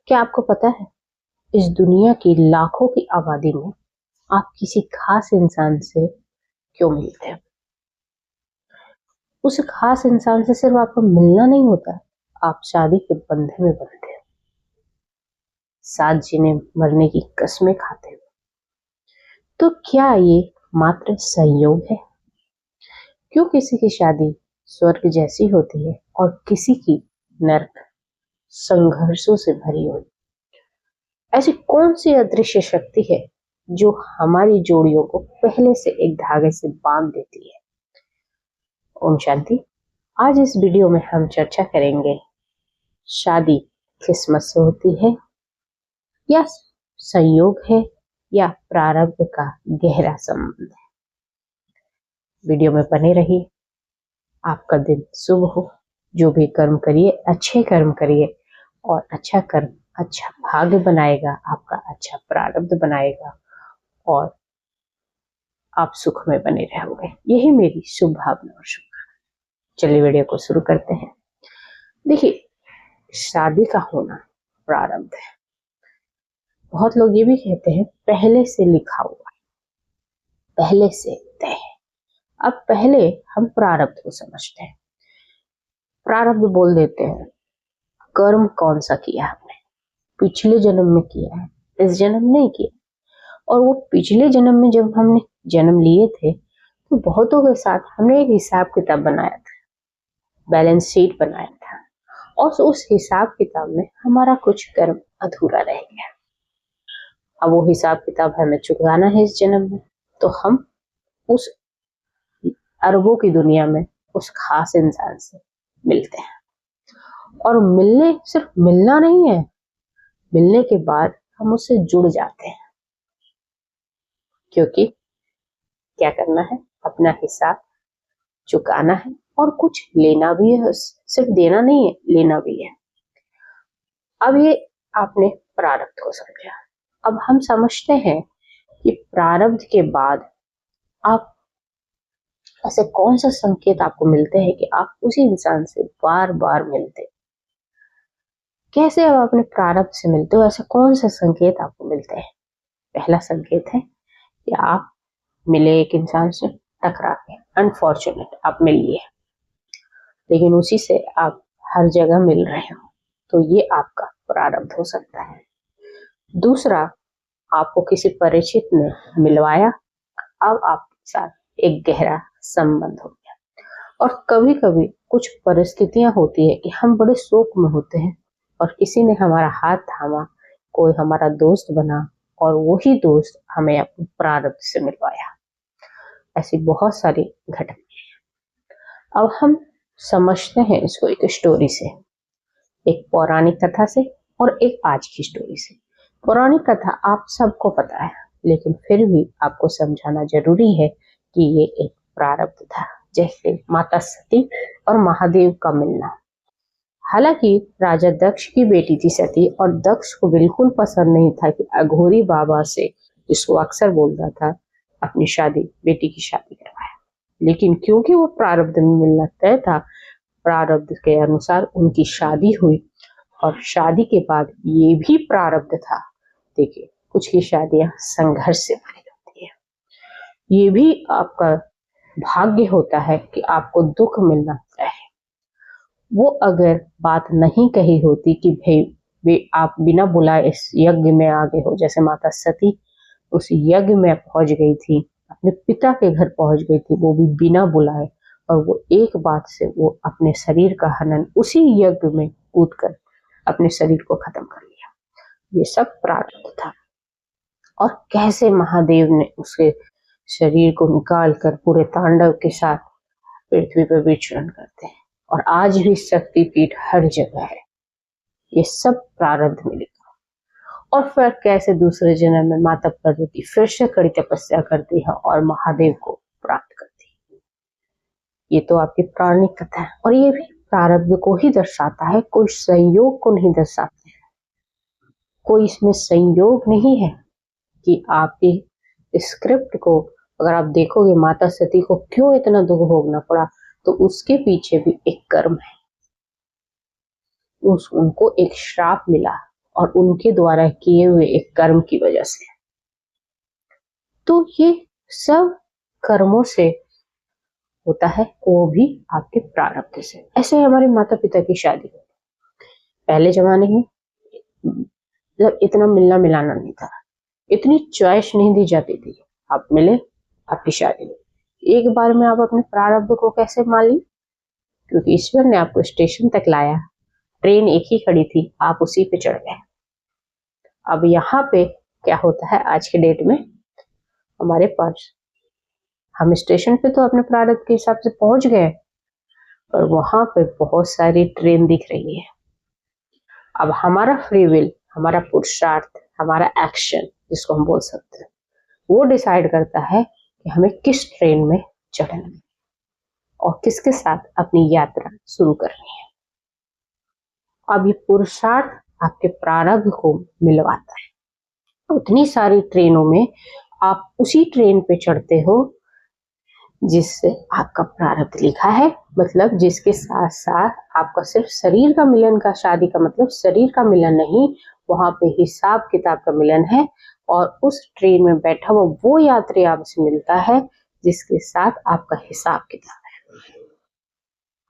क्या आपको पता है, इस दुनिया की लाखों की आबादी में आप किसी खास इंसान से क्यों मिलते हैं? उस खास इंसान से सिर्फ आपको मिलना नहीं होता, आप शादी के बंधन में बनते हैं, साथ जीने मरने की कस्में खाते हैं। तो क्या ये मात्र संयोग है? क्यों किसी की शादी स्वर्ग जैसी होती है और किसी की नर्क संघर्षों से भरी हुई? ऐसी कौन सी अदृश्य शक्ति है जो हमारी जोड़ियों को पहले से एक धागे से बांध देती है? ओम शांति। आज इस वीडियो में हम चर्चा करेंगे, शादी किस्मत से होती है या संयोग है या प्रारब्ध का गहरा संबंध है। वीडियो में बने रहिए। आपका दिन शुभ हो। जो भी कर्म करिए, अच्छे कर्म करिए और अच्छा कर्म अच्छा भाग्य बनाएगा, आपका अच्छा प्रारब्ध बनाएगा और आप सुख में बने रहोगे। यही मेरी शुभ भावना और शुभकामना। चलिए वीडियो को शुरू करते हैं। देखिए, शादी का होना प्रारब्ध है। बहुत लोग ये भी कहते हैं पहले से लिखा हुआ, पहले से तय है। अब पहले हम प्रारब्ध को समझते हैं। प्रारब्ध बोल देते हैं कर्म कौन सा किया हमने, पिछले जन्म में किया है, इस जन्म नहीं किया। और वो पिछले जन्म में जब हमने जन्म लिए थे तो बहुतों के साथ हमने एक हिसाब किताब बनाया था, बैलेंस शीट बनाया था, और उस हिसाब किताब में हमारा कुछ कर्म अधूरा रह गया। अब वो हिसाब किताब हमें चुकाना है इस जन्म में, तो हम उस अरबों की दुनिया में उस खास इंसान से मिलते हैं। और मिलने सिर्फ मिलना नहीं है, मिलने के बाद हम उससे जुड़ जाते हैं, क्योंकि क्या करना है, अपना हिसाब चुकाना है और कुछ लेना भी है। सिर्फ देना नहीं है, लेना भी है। अब ये आपने प्रारब्ध को समझा। अब हम समझते हैं कि प्रारब्ध के बाद आप ऐसे कौन सा संकेत आपको मिलते हैं कि आप उसी इंसान से बार बार मिलते हैं। कैसे आप अपने प्रारब्ध से मिलते हो, ऐसे कौन से संकेत आपको मिलते हैं? पहला संकेत है कि आप मिले एक इंसान से, टकरा के, अनफॉर्चुनेट आप मिल लिए, लेकिन उसी से आप हर जगह मिल रहे हो, तो ये आपका प्रारब्ध हो सकता है। दूसरा, आपको किसी परिचित ने मिलवाया, अब आपके साथ एक गहरा संबंध हो गया। और कभी कभी कुछ परिस्थितियां होती है कि हम बड़े शोक में होते हैं और किसी ने हमारा हाथ थामा, कोई हमारा दोस्त बना और वही दोस्त हमें अपने प्रारब्ध से मिलवाया। ऐसी बहुत सारी घटनाएं। अब हम समझते हैं इसको एक स्टोरी से, एक पौराणिक कथा से और एक आज की स्टोरी से। पौराणिक कथा आप सबको पता है, लेकिन फिर भी आपको समझाना जरूरी है कि ये एक प्रारब्ध था, जैसे माता सती और महादेव का मिलना। हालांकि राजा दक्ष की बेटी थी सती, और दक्ष को बिल्कुल पसंद नहीं था कि अघोरी बाबा से, जिसको अक्सर बोलता था, अपनी शादी, बेटी की शादी करवाए। लेकिन क्योंकि वो प्रारब्ध में मिलना तय था, प्रारब्ध के अनुसार उनकी शादी हुई। और शादी के बाद ये भी प्रारब्ध था। देखिए, कुछ की शादियां संघर्ष से भरी होती है। ये भी आपका भाग्य होता है कि आपको दुख मिलना तय है। वो अगर बात नहीं कही होती कि भाई आप बिना बुलाए इस यज्ञ में आगे हो, जैसे माता सती उस यज्ञ में पहुंच गई थी, अपने पिता के घर पहुंच गई थी, वो भी बिना बुलाए, और वो एक बात से वो अपने शरीर का हनन उसी यज्ञ में कूदकर अपने शरीर को खत्म कर लिया। ये सब प्रारब्ध था। और कैसे महादेव ने उसके शरीर को निकाल कर पूरे तांडव के साथ पृथ्वी पर विचरण करते हैं, और आज भी शक्तिपीठ हर जगह है। ये सब प्रारब्ध में लिखा। और फिर कैसे दूसरे जन्म में माता पार्वती फिर से कड़ी तपस्या करती है और महादेव को प्राप्त करती है। ये तो आपकी पौराणिक कथा है, और ये भी प्रारब्ध को ही दर्शाता है, कोई संयोग को नहीं दर्शाता है। कोई इसमें संयोग नहीं है कि आपकी स्क्रिप्ट को अगर आप देखोगे, माता सती को क्यों इतना दुख भोगना पड़ा, तो उसके पीछे भी एक कर्म है। उनको एक श्राप मिला और उनके द्वारा किए हुए एक कर्म की वजह से। तो ये सब कर्मों से होता है, वो भी आपके प्रारब्ध से। ऐसे हमारे माता पिता की शादी होती, पहले जमाने में जब इतना मिलना मिलाना नहीं था, इतनी चॉइस नहीं दी जाती थी, आप मिले आपकी शादी हुई। एक बार में आप अपने प्रारब्ध को कैसे मान ली? क्योंकि ईश्वर ने आपको स्टेशन तक लाया, ट्रेन एक ही खड़ी थी, आप उसी पे चढ़ गए। अब यहाँ पे क्या होता है आज के डेट में, हमारे पास, हम स्टेशन पे तो अपने प्रारब्ध के हिसाब से पहुंच गए, पर वहां पे बहुत सारी ट्रेन दिख रही है। अब हमारा फ्री विल, हमारा पुरुषार्थ, हमारा एक्शन जिसको हम बोल सकते हैं, वो डिसाइड करता है कि हमें किस ट्रेन में चढ़ना है और किसके साथ अपनी यात्रा शुरू करनी है। अब ये पुरुषार्थ आपके प्रारब्ध को मिलवाता है। उतनी सारी ट्रेनों में आप उसी ट्रेन पे चढ़ते हो जिससे आपका प्रारब्ध लिखा है, मतलब जिसके साथ साथ आपका सिर्फ शरीर का मिलन का, शादी का मतलब शरीर का मिलन नहीं, वहां पे हिसाब किताब का मिलन है। और उस ट्रेन में बैठा हुआ वो यात्री आपसे मिलता है जिसके साथ आपका हिसाब किताब है,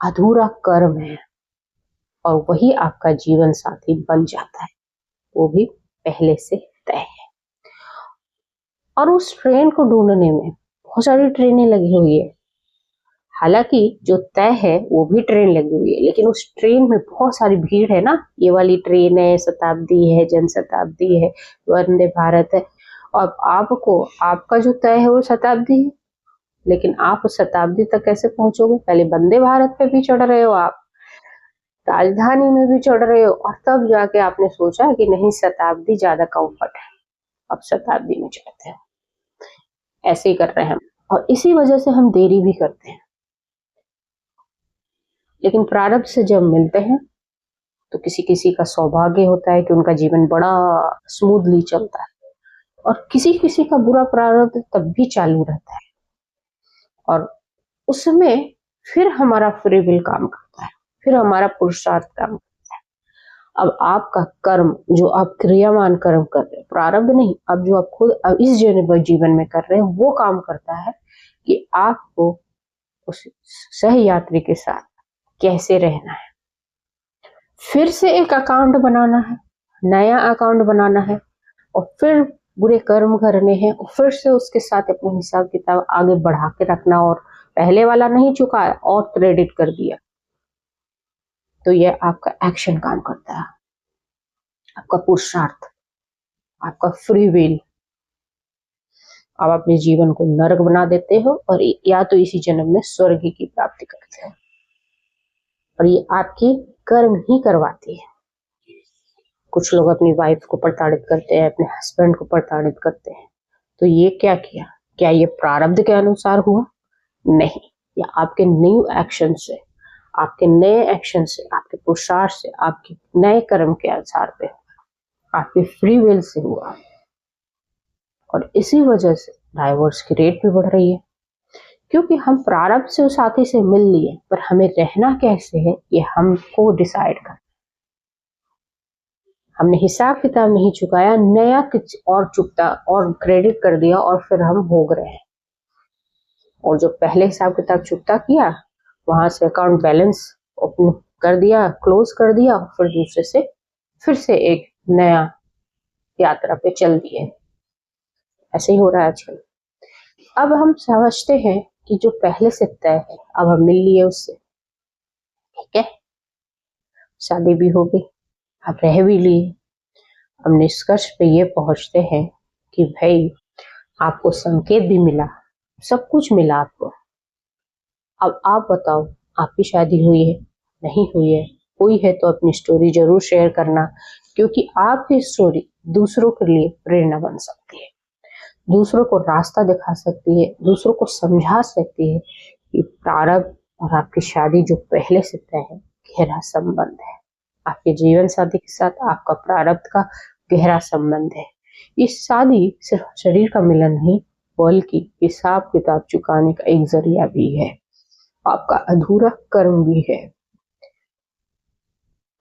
अधूरा कर्म है, और वही आपका जीवन साथी बन जाता है, वो भी पहले से तय है। और उस ट्रेन को ढूंढने में बहुत सारी ट्रेनें लगी हुई है, हालांकि जो तय है वो भी ट्रेन लगी हुई है, लेकिन उस ट्रेन में बहुत सारी भीड़ है ना। ये वाली ट्रेन है, शताब्दी है, जनशताब्दी है, वंदे भारत है। और आपको, आपका जो तय है वो शताब्दी है, लेकिन आप उस शताब्दी तक कैसे पहुंचोगे? पहले वंदे भारत पे भी चढ़ रहे हो, आप राजधानी में भी चढ़ रहे हो, और तब जाके आपने सोचा कि नहीं शताब्दी ज्यादा कंफर्ट है, अब शताब्दी में चढ़ते हैं। ऐसे ही कर रहे हैं हम, और इसी वजह से हम देरी भी करते हैं। लेकिन प्रारब्ध से जब मिलते हैं तो किसी किसी का सौभाग्य होता है कि उनका जीवन बड़ा स्मूथली चलता है, और किसी किसी का बुरा प्रारब्ध तब भी चालू रहता है, और उसमें फिर हमारा फ्री विल काम करता है, फिर हमारा पुरुषार्थ काम करता है। अब आपका कर्म, जो आप क्रियामान कर्म कर रहे हैं, प्रारब्ध नहीं, अब जो आप खुद अब इस जीवन में कर रहे हैं, वो काम करता है कि आपको उस सह यात्री के साथ कैसे रहना है। फिर से एक अकाउंट बनाना है, नया अकाउंट बनाना है, और फिर बुरे कर्म करने हैं, और फिर से उसके साथ अपना हिसाब किताब आगे बढ़ा के रखना, और पहले वाला नहीं चुकाया और क्रेडिट कर दिया, तो यह आपका एक्शन काम करता है, आपका पुरुषार्थ, आपका फ्री विल। आप अपने जीवन को नरक बना देते हो, और या तो इसी जन्म में स्वर्ग की प्राप्ति करते हो, और ये आपकी कर्म ही करवाती है। कुछ लोग अपनी वाइफ को प्रताड़ित करते हैं, अपने हस्बैंड को प्रताड़ित करते हैं, तो ये क्या किया? क्या ये प्रारब्ध के अनुसार हुआ? नहीं, ये आपके न्यू एक्शन से, आपके नए एक्शन से, आपके पुरुषार्थ से, आपके नए कर्म के आधार पे, आपके फ्री विल से हुआ। और इसी वजह से डाइवोर्स की रेट भी बढ़ रही है, क्योंकि हम प्रारब्ध से उस साथी से मिल लिए, पर हमें रहना कैसे है ये हमको डिसाइड करना। हमने हिसाब किताब नहीं चुकाया, नया कुछ और चुकता और क्रेडिट कर दिया, और फिर हम भोग रहे हैं। और जो पहले हिसाब किताब चुकता किया, वहां से अकाउंट बैलेंस ओपन कर दिया, क्लोज कर दिया, फिर दूसरे से फिर से एक नया यात्रा पे चल दिए। ऐसे ही हो रहा है आजकल। अब हम समझते हैं कि जो पहले से तय है, अब हम मिल लिए उससे, ठीक है, शादी भी हो गई, अब रह भी लिए। हम निष्कर्ष पे ये पहुंचते हैं कि भाई आपको संकेत भी मिला, सब कुछ मिला आपको। अब आप बताओ, आपकी शादी हुई है, नहीं हुई है? हुई है तो अपनी स्टोरी जरूर शेयर करना, क्योंकि आपकी स्टोरी दूसरों के लिए प्रेरणा बन सकती है, दूसरों को रास्ता दिखा सकती है, दूसरों को समझा सकती है कि प्रारब्ध और आपकी शादी जो पहले से तय है, गहरा संबंध है। आपके जीवन साथी के साथ आपका प्रारब्ध का गहरा संबंध है। ये शादी सिर्फ शरीर का मिलन नहीं, बल्कि हिसाब किताब चुकाने का एक जरिया भी है, आपका अधूरा कर्म भी है।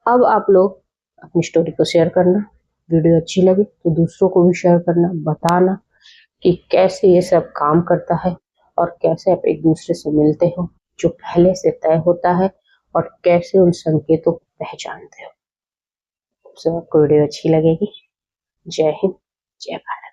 अब आप लोग अपनी स्टोरी को शेयर करना, वीडियो अच्छी लगे तो दूसरों को भी शेयर करना, बताना कि कैसे ये सब काम करता है और कैसे आप एक दूसरे से मिलते हो जो पहले से तय होता है और कैसे उन संकेतों को पहचानते हो। आपको वीडियो अच्छी लगेगी। जय हिंद, जय भारत।